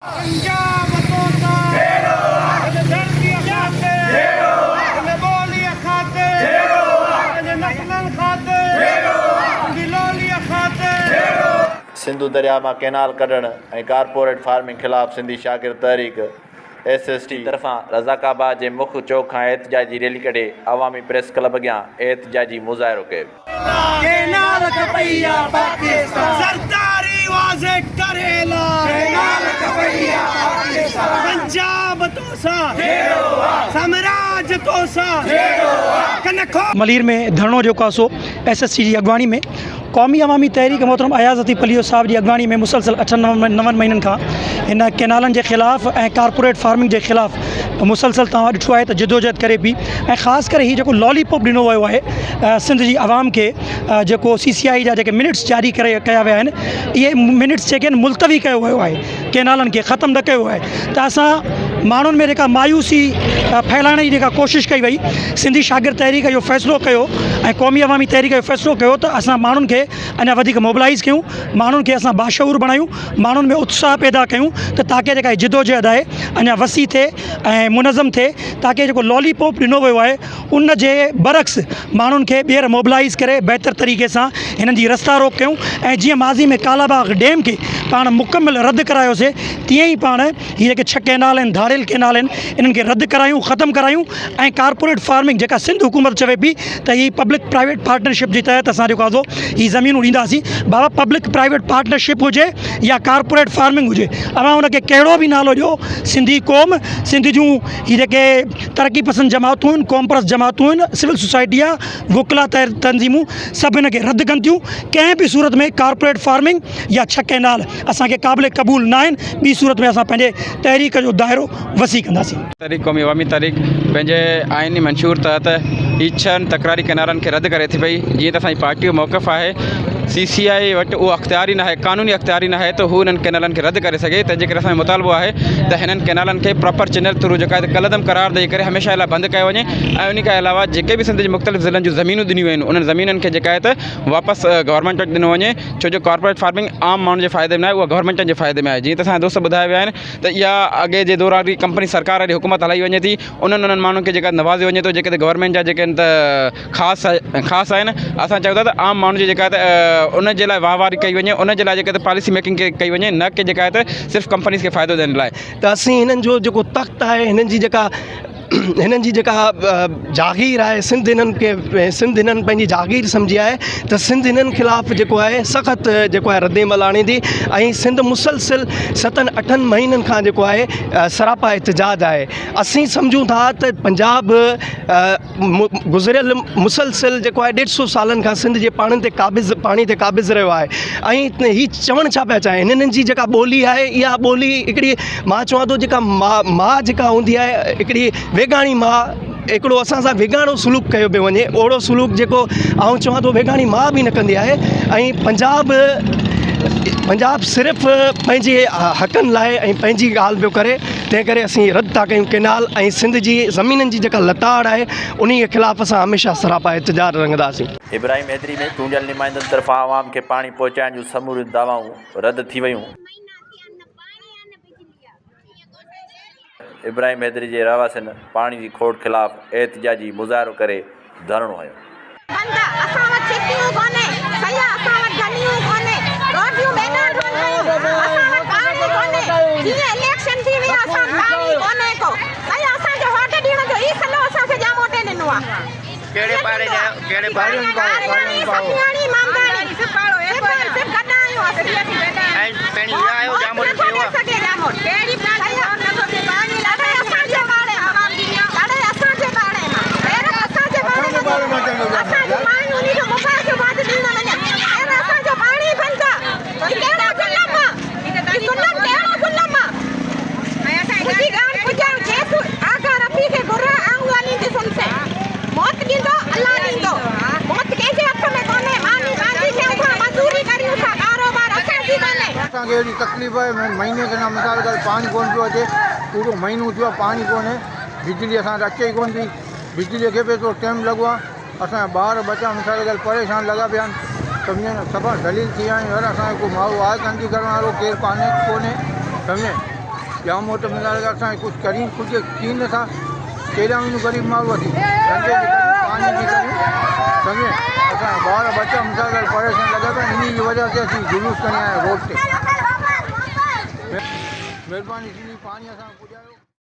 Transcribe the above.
पंजाब तोता धरती खाते बोली खाते नस्लन खाते गिलोली खाते। सिंधु दरिया में कैनाल कढण ऐं कारपोरेट फार्मिंग खिलाफ़ सिंधी शागिर्द तहरीक SST तरफ़ां रज़ाकाबाद जे मुख्य चौक खां एहतजाजी रैली कढे अवामी प्रेस क्लब अॻियां एहतजाजी मुज़ाहिरो कयो। कैनाल कपैया पाकिस्तान सरदारी वाज़े करेला कैनाल कपैया पाकिस्तान पंजाब तोसा साम्राज्य तोसा कनखो मलीर में धरणो जो सो SST जी अॻवानी में क़ौमी अवामी तहरीक मोहतरम अयाज़ अतीफ़ अली साहब जी अॻवानी में मुसलसल 8-9 महीननि खां हिन कैनालनि जे ख़िलाफ़ ऐं कारपोरेट फार्मिंग जे ख़िलाफ़ मुसलसल तव्हां ॾिठो आहे त जिदोजहद करे पई ऐं ख़ासि करे हीउ जेको लॉलीपॉप ॾिनो वियो आहे सिंध जी आवाम खे जेको CCI जा जेके मिनट्स जारी कया विया आहिनि इहे मिनट्स जेके आहिनि मुलतवी कयो वियो आहे कैनालनि खे ख़तमु न कयो आहे त असां माण्हुनि में जेका मायूसी फैलाइण जी जेका कोशिशि कई वई सिंधी शागिर्द तहरीक जो फ़ैसिलो कयो ऐं क़ौमी अवामी तहरीक जो फ़ैसिलो कयो त असां माण्हुनि खे अञा वधीक मोबिलाइज़ कयूं माण्हुनि खे असां बाशऊर बणायूं माण्हुनि में उत्साह पैदा कयूं त ताकी जेका जिदोजहद आहे अञा वसी थिए ऐं मुनज़म थिए ताकी जेको लॉलीपॉप ॾिनो वियो आहे उन जे बरक्स माण्हुनि खे ॿीहर मोबिलाइज़ करे बहितर तरीक़े सां हिननि जी रस्ता रोक कयूं ऐं जीअं माज़ी में कालाबाग डैम खे पाण मुकमिल रद्द करायोसीं तीअं ई पाण हीअ जेके 6 कैनाल आहिनि धाड़ियल कैनाल आहिनि इन्हनि खे रद्द करायूं ख़तमु करायूं ऐं कारपोरेट फार्मिंग जेका सिंध हुकूमत चवे पई त हीअ पब्लिक प्राइवेट पार्टनरशिप जे तहत असां जेको आहे हीअ ज़मीनूं ॾींदासीं बाबा पब्लिक प्राइवेट पार्टनरशिप हुजे या कारपोरेट फार्मिंग हुजे अवां हुनखे कहिड़ो बि नालो ॾियो सिंधी क़ौम सिंध जूं हीअ जेके तरक़ी पसंद जमातूं आहिनि क़ौमपरस जमातूं आहिनि सिविल सोसाइटी आहे वुकला तंज़ीमूं सभु हिनखे रद्द कनि थियूं कंहिं बि सूरत में कारपोरेट फार्मिंग या 6 कैनाल असांखे क़ाबिल क़बूल न आहिनि ॿी सूरत में असां पंहिंजे तहरीक जो दाइरो वसी कंदासीं। तहरीक क़ौमी अवामी तहरीक पंहिंजे आइनी मंशूर तहत ही 6 तकरारी कैनालनि खे रद्द करे थी पई जीअं त असांजी पार्टी जो मौक़िफ़ आहे CCI वटि उहो अख़्तियारी न आहे क़ानूनी अख़्तियारी न आहे त हू हिननि कैनालनि खे रद्द करे सघे तंहिंजे करे असांजो मुतालबो आहे त हिननि कैनालनि खे प्रॉपर चैनल थ्रू जेका आहे कलदम करार ॾेई करे हमेशह लाइ बंदि कयो वञे ऐं उन खां अलावा जेके बि सिंध जे मुख़्तलिफ़ ज़िलनि जूं ज़मीनूं ॾिनियूं आहिनि उन्हनि ज़मीननि खे जेका आहे त वापसि गवर्नमेंट वटि ॾिनो वञे छो जो कॉर्पोरेट फार्मिंग आम माण्हुनि जे फ़ाइदे में आहे उहा गवर्नमेंट जे फ़ाइदे में आहे जीअं त असांजा दोस्त ॿुधाया विया आहिनि त इहा अॻे जे दौरान बि कंपनी सरकार जी हुकूमत हलाई वञे थी उन्हनि माण्हुनि खे जेका नवाज़े वञे थो जेके त गवर्नमेंट जा जेके आहिनि त ख़ासि आहिनि असां चऊं था त आम माण्हुनि जी जेका आहे त उन जे लाइ वाहवारी कई वञे उन जे लाइ जेका पॉलिसी मेकिंग कई वञे न की जेका आहे त सिर्फ़ु कंपनीज़ खे फ़ाइदो ॾियण लाइ त असीं हिननि जो जेको तख़्त आहे हिननि जी जेका जागीर आहे सिंध हिननि पंहिंजी जागीर सम्झी आहे त सिंध हिननि ख़िलाफ़ु जेको आहे सख़्तु जेको आहे रद्देमल आणींदी ऐं सिंध मुसलसिल 7-8 महीननि खां जेको आहे सरापा एहतजाज आहे असीं सम्झूं था त पंजाब गुज़िरियल मुसलसिल जेको आहे 150 सालनि खां सिंध जे पाणी ते क़ाबिज़ रहियो आहे ऐं हीअ चवणु छा पिया चाहिनि हिननि जी जेका ॿोली आहे इहा ॿोली हिकिड़ी मां चवां थो जेका माउ जेका हूंदी आहे हिकिड़ी वेगाणी माउ हिकिड़ो असां सां वेगाणो सलूक कयो पियो वञे ओहिड़ो सलूक जेको आउं चवां थो वेगाणी माउ बि न कंदी आहे ऐं पंजाब सिर्फ़ु पंहिंजे हक़नि लाइ ऐं पंहिंजी ॻाल्हि पियो करे तंहिं करे असीं रद्द था कयूं कैनाल ऐं सिंध जी ज़मीननि जी जेका लताड़ आहे उन जे ख़िलाफ़ु असां हमेशह सरापा एहतजाज रंगदासीं। इब्राहिम हैदरी में चूंडियल नुमाइंदनि तरफ़ां आवाम खे पाणी पहुचाइण जूं समूरियूं दावाऊं रद्द थी वयूं। इब्राहिम हैदरी जे रहवासियुनि पाणी जी खोड़ ख़िलाफ़ एहतजाजी मुज़ाहिरो करे धरणो हयो। अहिड़ी तकलीफ़ आहे महीने के ना मिसाल कर पानी कोन पियो अचे पूरो महीनो थियो पानी कोन्हे बिजली असां अचे ई कोन थी बिजलीअ खे बि एतिरो टाइम लॻो आहे असांजा ॿार बच्चा मिसाल कर परेशान लॻा पिया आहिनि सम्झे सफ़ा दलील थी विया आहियूं असांजो को माण्हू आहे कान थी करण वारो केरु कोन्हे सम्झे जाम वटि मिसाल के असांखे कुझु करी कुझु थी नथा केॾा वञूं ग़रीब माण्हू वठी धंधे जी करियूं पाणी जी करियूं सम्झे असांजा ॿार बच्चा मिसाल के परेशान लॻा पिया इन जी वजह से असीं जुलूस खणी आया रोड ते महिरबानी थींदी पाणी असां पुॼायो।